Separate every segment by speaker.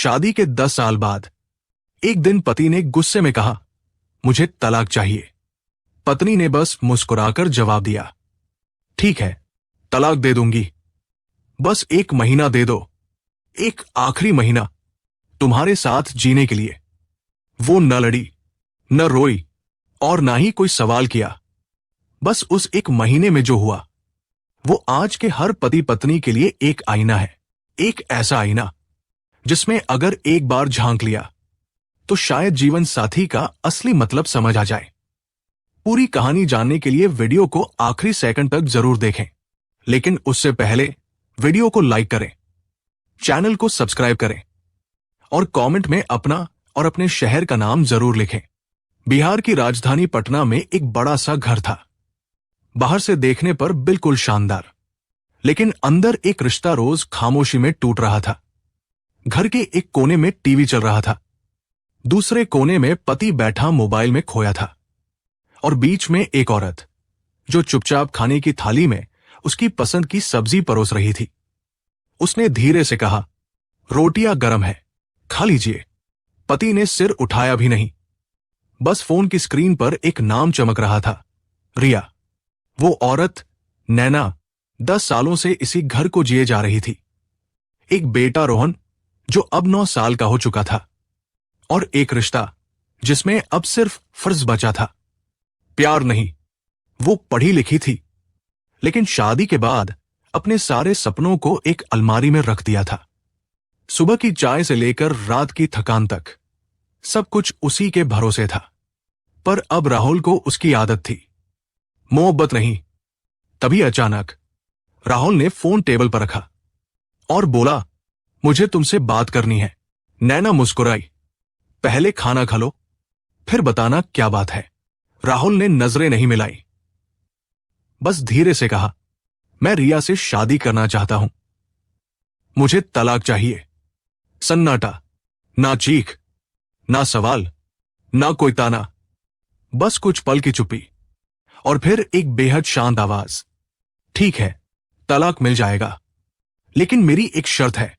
Speaker 1: शादी के 10 साल बाद एक दिन पति ने गुस्से में कहा, मुझे तलाक चाहिए। पत्नी ने बस मुस्कुराकर जवाब दिया, ठीक है, तलाक दे दूंगी, बस 1 महीना दे दो, एक आखिरी महीना तुम्हारे साथ जीने के लिए। वो न लड़ी, न रोई और ना ही कोई सवाल किया। बस उस 1 महीने में जो हुआ वो आज के हर पति पत्नी के लिए एक आईना है। एक ऐसा आईना जिसमें अगर एक बार झांक लिया तो शायद जीवन साथी का असली मतलब समझ आ जाए। पूरी कहानी जानने के लिए वीडियो को आखिरी सेकंड तक जरूर देखें, लेकिन उससे पहले वीडियो को लाइक करें, चैनल को सब्सक्राइब करें और कमेंट में अपना और अपने शहर का नाम जरूर लिखें। बिहार की राजधानी पटना में एक बड़ा सा घर था। बाहर से देखने पर बिल्कुल शानदार, लेकिन अंदर एक रिश्ता रोज खामोशी में टूट रहा था। घर के एक कोने में टीवी चल रहा था, दूसरे कोने में पति बैठा मोबाइल में खोया था और बीच में एक औरत जो चुपचाप खाने की थाली में उसकी पसंद की सब्जी परोस रही थी। उसने धीरे से कहा, रोटियां गरम है, खा लीजिए। पति ने सिर उठाया भी नहीं, बस फोन की स्क्रीन पर एक नाम चमक रहा था, रिया। वो औरत नैना 10 सालों से इसी घर को जिए जा रही थी। एक बेटा रोहन जो अब 9 साल का हो चुका था और एक रिश्ता जिसमें अब सिर्फ फर्ज बचा था, प्यार नहीं। वो पढ़ी लिखी थी, लेकिन शादी के बाद अपने सारे सपनों को एक अलमारी में रख दिया था। सुबह की चाय से लेकर रात की थकान तक सब कुछ उसी के भरोसे था। पर अब राहुल को उसकी आदत थी, मोहब्बत नहीं। तभी अचानक राहुल ने फोन टेबल पर रखा और बोला, मुझे तुमसे बात करनी है। नैना मुस्कुराई, पहले खाना खा लो, फिर बताना क्या बात है। राहुल ने नजरें नहीं मिलाई, बस धीरे से कहा, मैं रिया से शादी करना चाहता हूं, मुझे तलाक चाहिए। सन्नाटा, ना चीख, ना सवाल, ना कोई ताना, बस कुछ पल की चुप्पी और फिर एक बेहद शांत आवाज, ठीक है, तलाक मिल जाएगा, लेकिन मेरी एक शर्त है।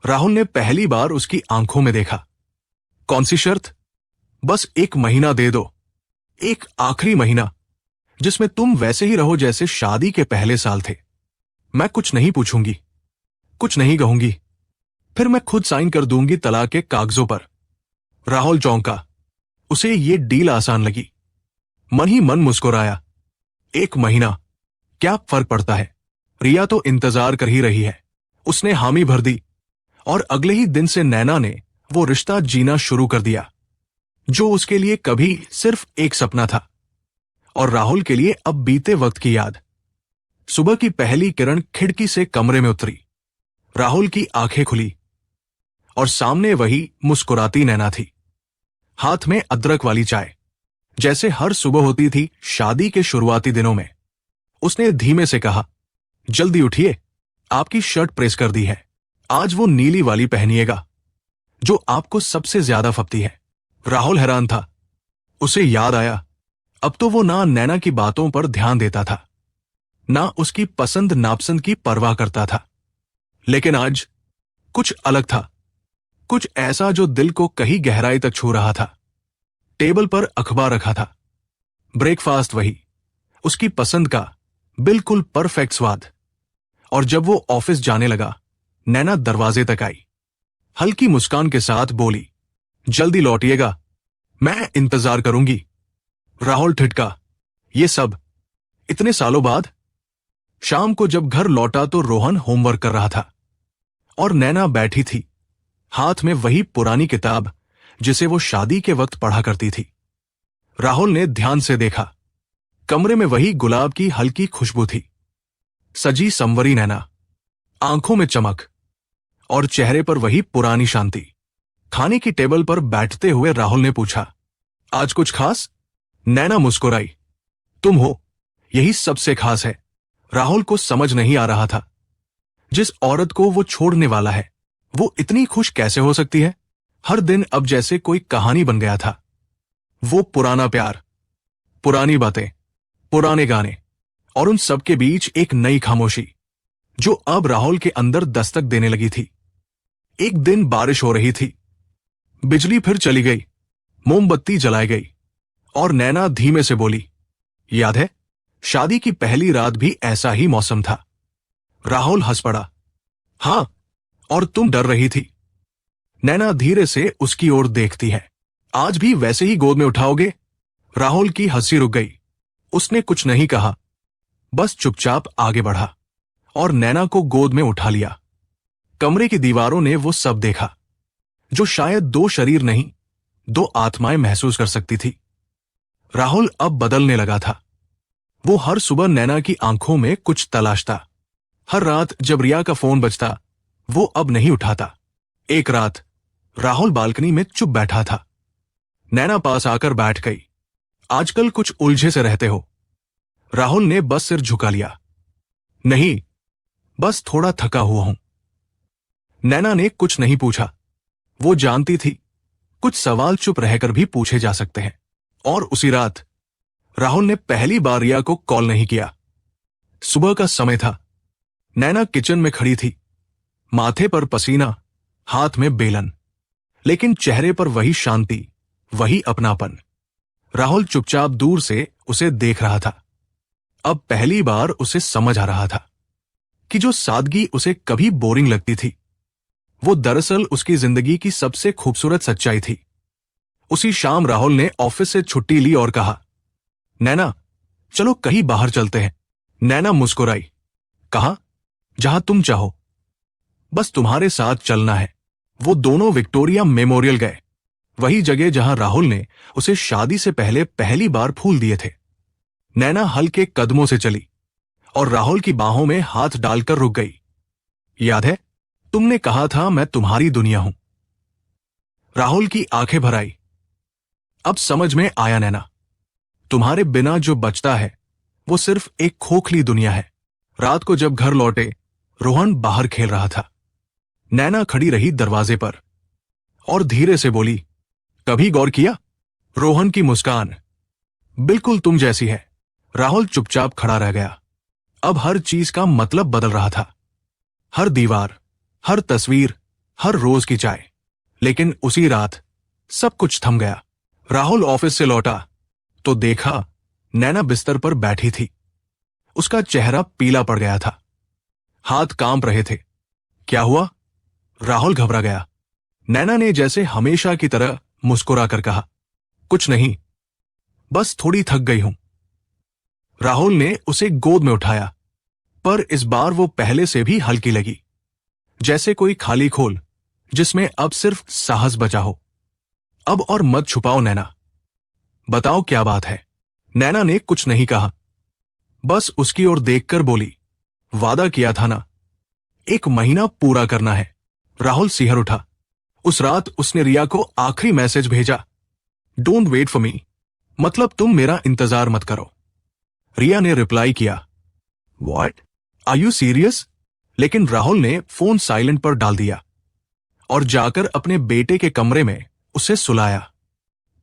Speaker 1: राहुल ने पहली बार उसकी आंखों में देखा। कौन सी शर्त? बस 1 महीना दे दो, एक आखिरी महीना जिसमें तुम वैसे ही रहो जैसे शादी के पहले साल थे। मैं कुछ नहीं पूछूंगी, कुछ नहीं कहूंगी, फिर मैं खुद साइन कर दूंगी तलाक के कागजों पर। राहुल चौंका, उसे ये डील आसान लगी। मन ही मन मुस्कुराया, 1 महीना, क्या फर्क पड़ता है, रिया तो इंतजार कर ही रही है। उसने हामी भर दी और अगले ही दिन से नैना ने वो रिश्ता जीना शुरू कर दिया जो उसके लिए कभी सिर्फ एक सपना था और राहुल के लिए अब बीते वक्त की याद। सुबह की पहली किरण खिड़की से कमरे में उतरी। राहुल की आंखें खुली और सामने वही मुस्कुराती नैना थी, हाथ में अदरक वाली चाय, जैसे हर सुबह होती थी शादी के शुरुआती दिनों में। उसने धीमे से कहा, जल्दी उठिए, आपकी शर्ट प्रेस कर दी है, आज वो नीली वाली पहनिएगा जो आपको सबसे ज्यादा फपती है। राहुल हैरान था। उसे याद आया, अब तो वो ना नैना की बातों पर ध्यान देता था, ना उसकी पसंद नापसंद की परवाह करता था। लेकिन आज कुछ अलग था, कुछ ऐसा जो दिल को कहीं गहराई तक छू रहा था। टेबल पर अखबार रखा था, ब्रेकफास्ट वही, उसकी पसंद का, बिल्कुल परफेक्ट स्वाद। और जब वो ऑफिस जाने लगा, नैना दरवाजे तक आई, हल्की मुस्कान के साथ बोली, जल्दी लौटिएगा, मैं इंतजार करूंगी। राहुल ठिठका, ये सब इतने सालों बाद? शाम को जब घर लौटा तो रोहन होमवर्क कर रहा था और नैना बैठी थी, हाथ में वही पुरानी किताब जिसे वो शादी के वक्त पढ़ा करती थी। राहुल ने ध्यान से देखा, कमरे में वही गुलाब की हल्की खुशबू थी, सजी संवरी नैना, आंखों में चमक और चेहरे पर वही पुरानी शांति। खाने की टेबल पर बैठते हुए राहुल ने पूछा, आज कुछ खास? नैना मुस्कुराई, तुम हो, यही सबसे खास है। राहुल को समझ नहीं आ रहा था, जिस औरत को वो छोड़ने वाला है वो इतनी खुश कैसे हो सकती है। हर दिन अब जैसे कोई कहानी बन गया था। वो पुराना प्यार, पुरानी बातें, पुराने गाने और उन सब के बीच एक नई खामोशी जो अब राहुल के अंदर दस्तक देने लगी थी। एक दिन बारिश हो रही थी। बिजली फिर चली गई, मोमबत्ती जलाई गई और नैना धीमे से बोली, याद है, शादी की पहली रात भी ऐसा ही मौसम था। राहुल हंस पड़ा, हाँ, और तुम डर रही थी। नैना धीरे से उसकी ओर देखती है। आज भी वैसे ही गोद में उठाओगे? राहुल की हंसी रुक गई। उसने कुछ नहीं कहा, बस चुपचाप आगे बढ़ा और नैना को गोद में उठा लिया। कमरे की दीवारों ने वो सब देखा जो शायद दो शरीर नहीं, दो आत्माएं महसूस कर सकती थी। राहुल अब बदलने लगा था। वो हर सुबह नैना की आंखों में कुछ तलाशता। हर रात जब रिया का फोन बजता, वो अब नहीं उठाता। एक रात राहुल बालकनी में चुप बैठा था। नैना पास आकर बैठ गई। आजकल कुछ उलझे से रहते हो? राहुल ने बस सिर झुका लिया। नहीं, बस थोड़ा थका हुआ हूं। नैना ने कुछ नहीं पूछा। वो जानती थी कुछ सवाल चुप रहकर भी पूछे जा सकते हैं। और उसी रात राहुल ने पहली बार रिया को कॉल नहीं किया। सुबह का समय था। नैना किचन में खड़ी थी, माथे पर पसीना, हाथ में बेलन, लेकिन चेहरे पर वही शांति, वही अपनापन। राहुल चुपचाप दूर से उसे देख रहा था। अब पहली बार उसे समझ आ रहा था कि जो सादगी उसे कभी बोरिंग लगती थी, वो दरअसल उसकी जिंदगी की सबसे खूबसूरत सच्चाई थी। उसी शाम राहुल ने ऑफिस से छुट्टी ली और कहा, नैना, चलो कहीं बाहर चलते हैं। नैना मुस्कुराई, कहा, जहां तुम चाहो, बस तुम्हारे साथ चलना है। वो दोनों विक्टोरिया मेमोरियल गए, वही जगह जहां राहुल ने उसे शादी से पहले पहली बार फूल दिए थे। नैना हल्के कदमों से चली और राहुल की बाहों में हाथ डालकर रुक गई। याद है, तुमने कहा था मैं तुम्हारी दुनिया हूं। राहुल की आंखें भर आई। अब समझ में आया नैना, तुम्हारे बिना जो बचता है वो सिर्फ एक खोखली दुनिया है। रात को जब घर लौटे, रोहन बाहर खेल रहा था। नैना खड़ी रही दरवाजे पर और धीरे से बोली, कभी गौर किया? रोहन की मुस्कान बिल्कुल तुम जैसी है। राहुल चुपचाप खड़ा रह गया। अब हर चीज का मतलब बदल रहा था। हर दीवार, हर तस्वीर, हर रोज की चाय। लेकिन उसी रात सब कुछ थम गया। राहुल ऑफिस से लौटा तो देखा नैना बिस्तर पर बैठी थी। उसका चेहरा पीला पड़ गया था, हाथ कांप रहे थे। क्या हुआ? राहुल घबरा गया। नैना ने जैसे हमेशा की तरह मुस्कुराकर कहा, कुछ नहीं, बस थोड़ी थक गई हूं। राहुल ने उसे गोद में उठाया, पर इस बार वो पहले से भी हल्की लगी, जैसे कोई खाली खोल जिसमें अब सिर्फ साहस बचा हो। अब और मत छुपाओ नैना, बताओ क्या बात है। नैना ने कुछ नहीं कहा, बस उसकी ओर देखकर बोली, वादा किया था ना, 1 महीना पूरा करना है। राहुल सिहर उठा। उस रात उसने रिया को आखिरी मैसेज भेजा, डोंट वेट फॉर मी, मतलब तुम मेरा इंतजार मत करो। रिया ने रिप्लाई किया, व्हाट, आर यू सीरियस? लेकिन राहुल ने फोन साइलेंट पर डाल दिया और जाकर अपने बेटे के कमरे में उसे सुलाया।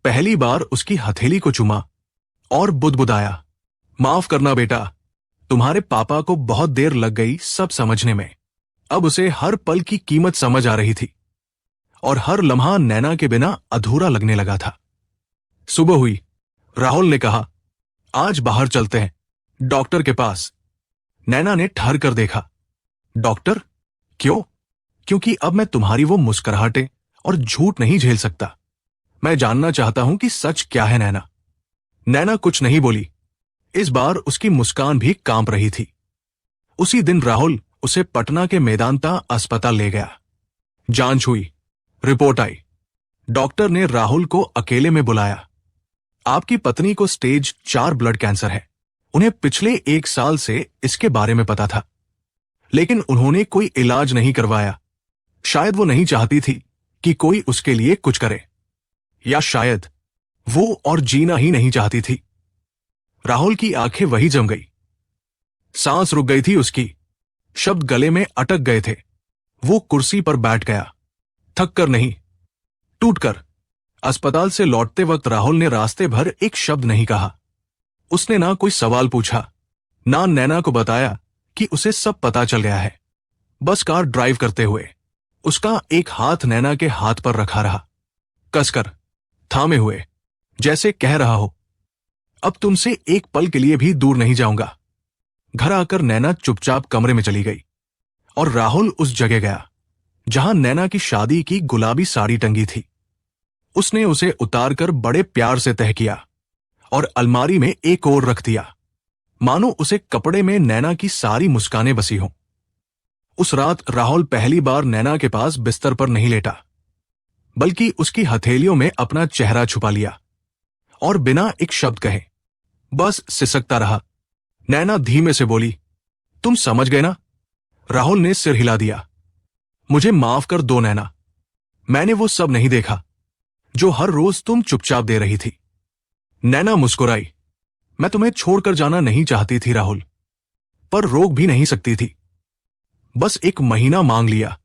Speaker 1: पहली बार उसकी हथेली को चूमा और बुदबुदाया, माफ करना बेटा, तुम्हारे पापा को बहुत देर लग गई सब समझने में। अब उसे हर पल की कीमत समझ आ रही थी और हर लम्हा नैना के बिना अधूरा लगने लगा था। सुबह हुई। राहुल ने कहा, आज बाहर चलते हैं, डॉक्टर के पास। नैना ने ठहर कर देखा। डॉक्टर? क्यों? क्योंकि अब मैं तुम्हारी वो मुस्कुराहटें और झूठ नहीं झेल सकता। मैं जानना चाहता हूं कि सच क्या है नैना। नैना कुछ नहीं बोली। इस बार उसकी मुस्कान भी कांप रही थी। उसी दिन राहुल उसे पटना के मेदांता अस्पताल ले गया। जांच हुई, रिपोर्ट आई। डॉक्टर ने राहुल को अकेले में बुलाया। आपकी पत्नी को स्टेज 4 ब्लड कैंसर है। उन्हें पिछले 1 साल से इसके बारे में पता था, लेकिन उन्होंने कोई इलाज नहीं करवाया। शायद वो नहीं चाहती थी कि कोई उसके लिए कुछ करे, या शायद वो और जीना ही नहीं चाहती थी। राहुल की आंखें वही जम गई, सांस रुक गई थी उसकी, शब्द गले में अटक गए थे। वो कुर्सी पर बैठ गया, थक कर नहीं, टूट कर। अस्पताल से लौटते वक्त राहुल ने रास्ते भर एक शब्द नहीं कहा। उसने ना कोई सवाल पूछा, ना नैना को बताया कि उसे सब पता चल गया है। बस कार ड्राइव करते हुए उसका एक हाथ नैना के हाथ पर रखा रहा, कसकर, थामे हुए, जैसे कह रहा हो, अब तुमसे एक पल के लिए भी दूर नहीं जाऊंगा। घर आकर नैना चुपचाप कमरे में चली गई और राहुल उस जगह गया जहां नैना की शादी की गुलाबी साड़ी टंगी थी। उसने उसे उतारकर बड़े प्यार से तह किया और अलमारी में एक और रख दिया, मानो उसे कपड़े में नैना की सारी मुस्कानें बसी हों। उस रात राहुल पहली बार नैना के पास बिस्तर पर नहीं लेटा, बल्कि उसकी हथेलियों में अपना चेहरा छुपा लिया और बिना एक शब्द कहे बस सिसकता रहा। नैना धीमे से बोली, तुम समझ गए ना? राहुल ने सिर हिला दिया। मुझे माफ कर दो नैना, मैंने वो सब नहीं देखा जो हर रोज तुम चुपचाप दे रही थी। नैना मुस्कुराई। मैं तुम्हें छोड़कर जाना नहीं चाहती थी राहुल, पर रोक भी नहीं सकती थी। बस एक महीना मांग लिया,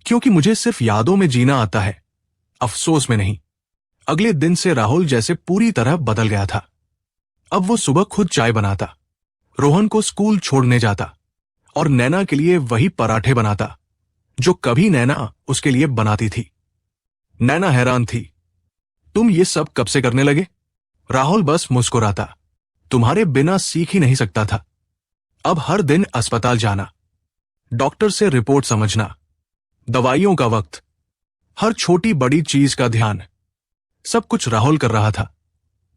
Speaker 1: क्योंकि मुझे सिर्फ यादों में जीना आता है, अफसोस में नहीं। अगले दिन से राहुल जैसे पूरी तरह बदल गया था। अब वो सुबह खुद चाय बनाता, रोहन को स्कूल छोड़ने जाता और नैना के लिए वही पराठे बनाता जो कभी नैना उसके लिए बनाती थी। नैना हैरान थी। तुम ये सब कब से करने लगे? राहुल बस मुस्कुराता। तुम्हारे बिना सीख ही नहीं सकता था। अब हर दिन अस्पताल जाना, डॉक्टर से रिपोर्ट समझना, दवाइयों का वक्त, हर छोटी बड़ी चीज का ध्यान, सब कुछ राहुल कर रहा था,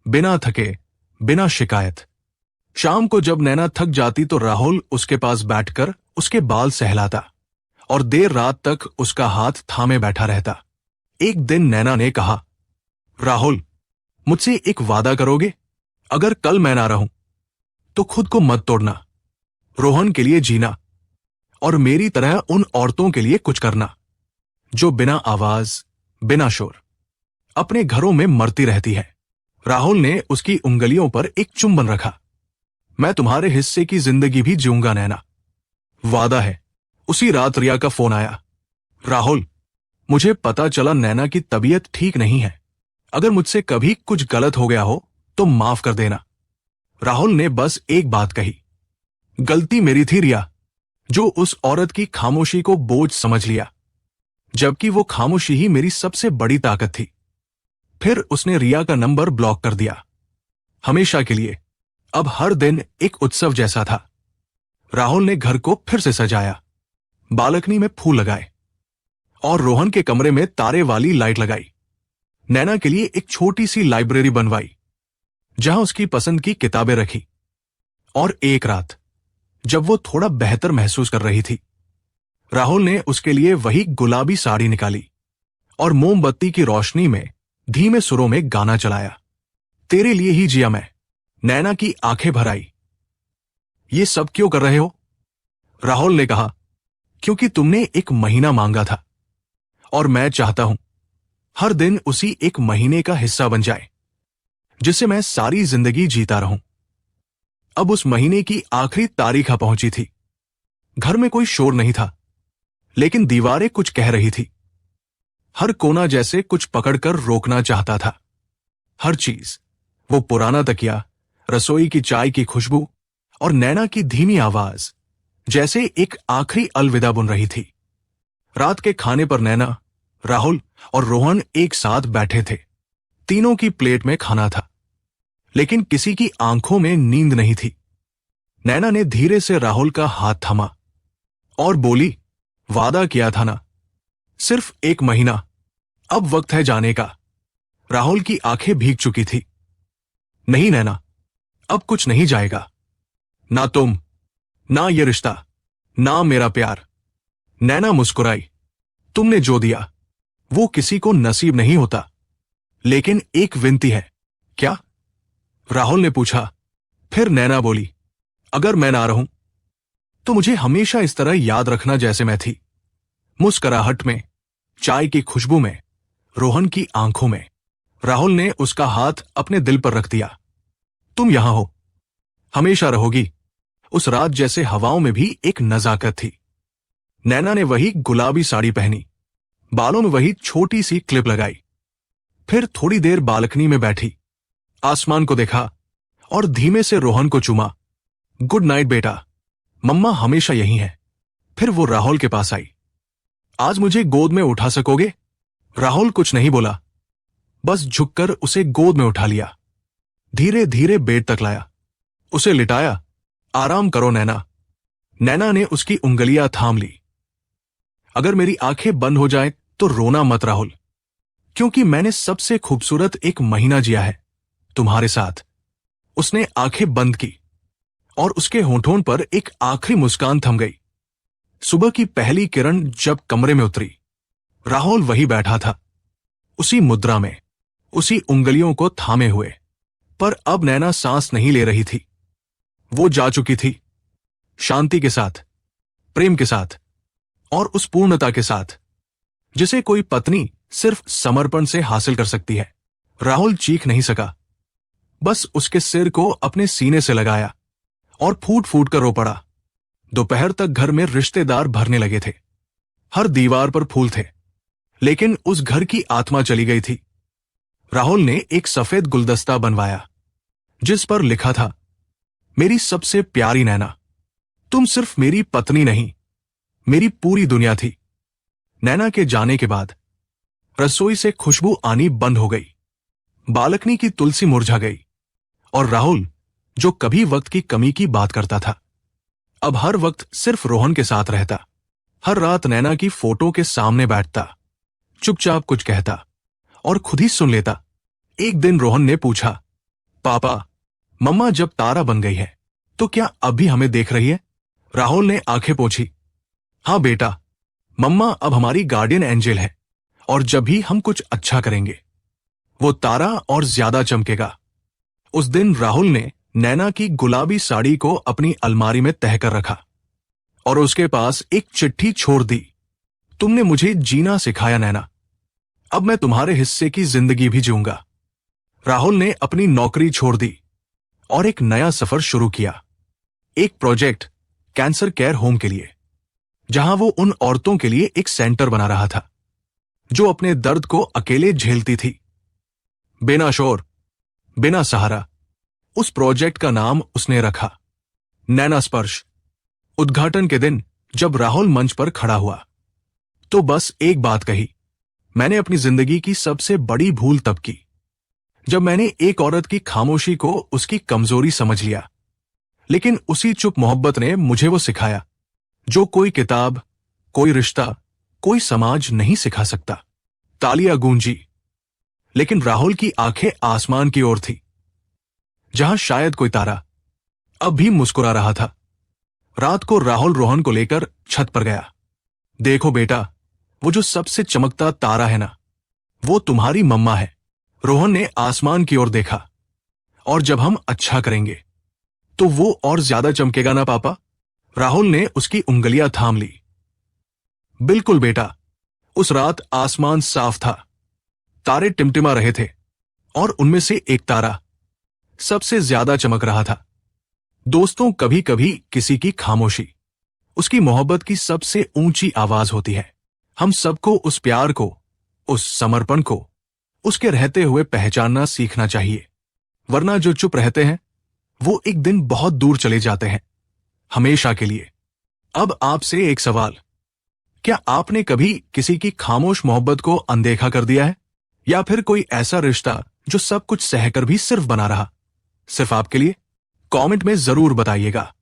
Speaker 1: बिना थके, बिना शिकायत। शाम को जब नैना थक जाती तो राहुल उसके पास बैठकर उसके बाल सहलाता और देर रात तक उसका हाथ थामे बैठा रहता। एक दिन नैना ने कहा, राहुल, मुझसे एक वादा करोगे? अगर कल मैं ना रहूं तो खुद को मत तोड़ना, रोहन के लिए जीना और मेरी तरह उन औरतों के लिए कुछ करना जो बिना आवाज, बिना शोर अपने घरों में मरती रहती है। राहुल ने उसकी उंगलियों पर एक चुंबन रखा। मैं तुम्हारे हिस्से की जिंदगी भी जीऊंगा नैना, वादा है। उसी रात रिया का फोन आया। राहुल, मुझे पता चला नैना की तबीयत ठीक नहीं है। अगर मुझसे कभी कुछ गलत हो गया हो तो माफ कर देना। राहुल ने बस एक बात कही, गलती मेरी थी रिया, जो उस औरत की खामोशी को बोझ समझ लिया, जबकि वो खामोशी ही मेरी सबसे बड़ी ताकत थी। फिर उसने रिया का नंबर ब्लॉक कर दिया, हमेशा के लिए। अब हर दिन एक उत्सव जैसा था। राहुल ने घर को फिर से सजाया, बालकनी में फूल लगाए और रोहन के कमरे में तारे वाली लाइट लगाई। नैना के लिए एक छोटी सी लाइब्रेरी बनवाई जहां उसकी पसंद की किताबें रखी। और एक रात जब वो थोड़ा बेहतर महसूस कर रही थी, राहुल ने उसके लिए वही गुलाबी साड़ी निकाली और मोमबत्ती की रोशनी में धीमे सुरों में गाना चलाया, तेरे लिए ही जिया मैं। नैना की आंखें भर आई। ये सब क्यों कर रहे हो? राहुल ने कहा, क्योंकि तुमने एक महीना मांगा था और मैं चाहता हूं हर दिन उसी एक महीने का हिस्सा बन जाए, जिसे मैं सारी जिंदगी जीता रहूं। अब उस महीने की आखिरी तारीख आ पहुंची थी। घर में कोई शोर नहीं था, लेकिन दीवारें कुछ कह रही थी। हर कोना जैसे कुछ पकड़कर रोकना चाहता था। हर चीज, वो पुराना तकिया, रसोई की चाय की खुशबू और नैना की धीमी आवाज, जैसे एक आखिरी अलविदा बुन रही थी। रात के खाने पर नैना, राहुल और रोहन एक साथ बैठे थे। तीनों की प्लेट में खाना था, लेकिन किसी की आंखों में नींद नहीं थी। नैना ने धीरे से राहुल का हाथ थामा और बोली, वादा किया था ना, सिर्फ एक महीना, अब वक्त है जाने का। राहुल की आंखें भीग चुकी थी। नहीं नैना, अब कुछ नहीं जाएगा, ना तुम, ना ये रिश्ता, ना मेरा प्यार। नैना मुस्कुराई। तुमने जो दिया वो किसी को नसीब नहीं होता, लेकिन एक विनती है। क्या? राहुल ने पूछा। फिर नैना बोली, अगर मैं ना रहूं तो मुझे हमेशा इस तरह याद रखना जैसे मैं थी, मुस्कुराहट में, चाय की खुशबू में, रोहन की आंखों में। राहुल ने उसका हाथ अपने दिल पर रख दिया। तुम यहां हो, हमेशा रहोगी। उस रात जैसे हवाओं में भी एक नजाकत थी। नैना ने वही गुलाबी साड़ी पहनी, बालों में वही छोटी सी क्लिप लगाई। फिर थोड़ी देर बालकनी में बैठी, आसमान को देखा और धीमे से रोहन को चूमा। गुड नाइट बेटा, मम्मा हमेशा यही है। फिर वो राहुल के पास आई। आज मुझे गोद में उठा सकोगे? राहुल कुछ नहीं बोला, बस झुककर उसे गोद में उठा लिया। धीरे धीरे बेड तक लाया, उसे लिटाया। आराम करो नैना। नैना ने उसकी उंगलियां थाम ली। अगर मेरी आंखें बंद हो जाएं तो रोना मत राहुल, क्योंकि मैंने सबसे खूबसूरत एक महीना जिया है तुम्हारे साथ। उसने आंखें बंद की और उसके होंठों पर एक आखिरी मुस्कान थम गई। सुबह की पहली किरण जब कमरे में उतरी, राहुल वही बैठा था, उसी मुद्रा में, उसी उंगलियों को थामे हुए। पर अब नैना सांस नहीं ले रही थी। वो जा चुकी थी, शांति के साथ, प्रेम के साथ और उस पूर्णता के साथ जिसे कोई पत्नी सिर्फ समर्पण से हासिल कर सकती है। राहुल चीख नहीं सका, बस उसके सिर को अपने सीने से लगाया और फूट फूट कर रो पड़ा। दोपहर तक घर में रिश्तेदार भरने लगे थे। हर दीवार पर फूल थे, लेकिन उस घर की आत्मा चली गई थी। राहुल ने एक सफेद गुलदस्ता बनवाया जिस पर लिखा था, मेरी सबसे प्यारी नैना, तुम सिर्फ मेरी पत्नी नहीं, मेरी पूरी दुनिया थी। नैना के जाने के बाद रसोई से खुशबू आनी बंद हो गई, बालकनी की तुलसी मुरझा गई और राहुल, जो कभी वक्त की कमी की बात करता था, अब हर वक्त सिर्फ रोहन के साथ रहता। हर रात नैना की फोटो के सामने बैठता, चुपचाप कुछ कहता और खुद ही सुन लेता। एक दिन रोहन ने पूछा, पापा, मम्मा जब तारा बन गई है तो क्या अभी हमें देख रही है? राहुल ने आंखें पोंछी। हाँ बेटा, मम्मा अब हमारी गार्डियन एंजल है और जब भी हम कुछ अच्छा करेंगे वो तारा और ज्यादा चमकेगा। उस दिन राहुल ने नैना की गुलाबी साड़ी को अपनी अलमारी में तह कर रखा और उसके पास एक चिट्ठी छोड़ दी। तुमने मुझे जीना सिखाया नैना, अब मैं तुम्हारे हिस्से की जिंदगी भी जीऊंगा। राहुल ने अपनी नौकरी छोड़ दी और एक नया सफर शुरू किया। एक प्रोजेक्ट कैंसर केयर होम के लिए, जहां वो उन औरतों के लिए एक सेंटर बना रहा था जो अपने दर्द को अकेले झेलती थी, बिना शोर, बिना सहारा। उस प्रोजेक्ट का नाम उसने रखा नैना स्पर्श। उद्घाटन के दिन जब राहुल मंच पर खड़ा हुआ तो बस एक बात कही, मैंने अपनी जिंदगी की सबसे बड़ी भूल तब की जब मैंने एक औरत की खामोशी को उसकी कमजोरी समझ लिया। लेकिन उसी चुप मोहब्बत ने मुझे वो सिखाया जो कोई किताब, कोई रिश्ता, कोई समाज नहीं सिखा सकता। तालियां गूंजी, लेकिन राहुल की आंखें आसमान की ओर थी, जहां शायद कोई तारा अब भी मुस्कुरा रहा था। रात को राहुल रोहन को लेकर छत पर गया। देखो बेटा, वो जो सबसे चमकता तारा है ना, वो तुम्हारी मम्मा है। रोहन ने आसमान की ओर देखा। और जब हम अच्छा करेंगे तो वो और ज्यादा चमकेगा ना पापा? राहुल ने उसकी उंगलियां थाम ली। बिल्कुल बेटा। उस रात आसमान साफ था, तारे टिमटिमा रहे थे और उनमें से एक तारा सबसे ज्यादा चमक रहा था। दोस्तों, कभी कभी किसी की खामोशी उसकी मोहब्बत की सबसे ऊंची आवाज होती है। हम सबको उस प्यार को, उस समर्पण को उसके रहते हुए पहचानना सीखना चाहिए, वरना जो चुप रहते हैं वो एक दिन बहुत दूर चले जाते हैं, हमेशा के लिए। अब आपसे एक सवाल, क्या आपने कभी किसी की खामोश मोहब्बत को अनदेखा कर दिया है? या फिर कोई ऐसा रिश्ता जो सब कुछ सहकर भी सिर्फ बना रहा, सिर्फ आपके लिए? कमेंट में जरूर बताइएगा,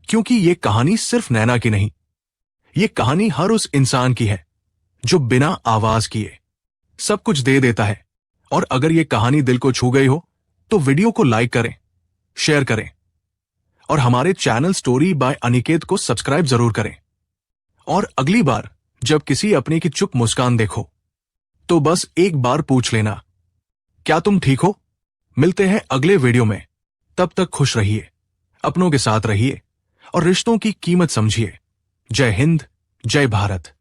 Speaker 1: क्योंकि ये कहानी सिर्फ नैना की नहीं, ये कहानी हर उस इंसान की है जो बिना आवाज किए सब कुछ दे देता है। और अगर ये कहानी दिल को छू गई हो तो वीडियो को लाइक करें, शेयर करें और हमारे चैनल स्टोरी बाय अनिकेत को सब्सक्राइब जरूर करें। और अगली बार जब किसी अपने की चुप मुस्कान देखो तो बस एक बार पूछ लेना, क्या तुम ठीक हो? मिलते हैं अगले वीडियो में। तब तक खुश रहिए, अपनों के साथ रहिए और रिश्तों की कीमत समझिए। जय हिंद, जय भारत।